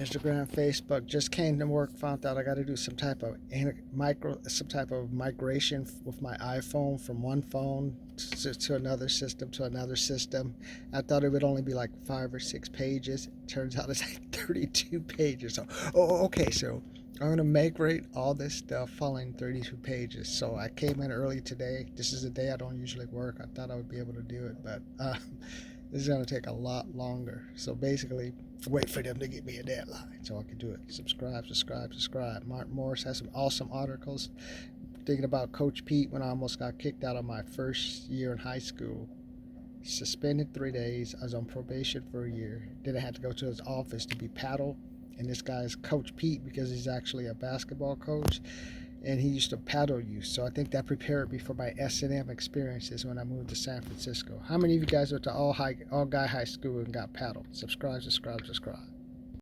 Instagram, Facebook. Just came to work, found out I got to do some type of migration with my iPhone from one phone to another system to another system. I thought it would only be like 5 or 6 pages. Turns out it's like 32 pages. So, okay. So I'm gonna migrate all this stuff following 32 pages. So I came in early today. This is a day I don't usually work. I thought I would be able to do it, but this is gonna take a lot longer. So basically, wait for them to give me a deadline so I can do it. Subscribe, subscribe, subscribe. Mark Morris has some awesome articles. Thinking about Coach Pete when I almost got kicked out of my first year in high school. Suspended 3 days. I was on probation for a year. Then I had to go to his office to be paddled. And this guy is Coach Pete because he's actually a basketball coach. And he used to paddle you. So I think that prepared me for my S&M experiences when I moved to San Francisco. How many of you guys went to all guy high school and got paddled? Subscribe, subscribe, subscribe.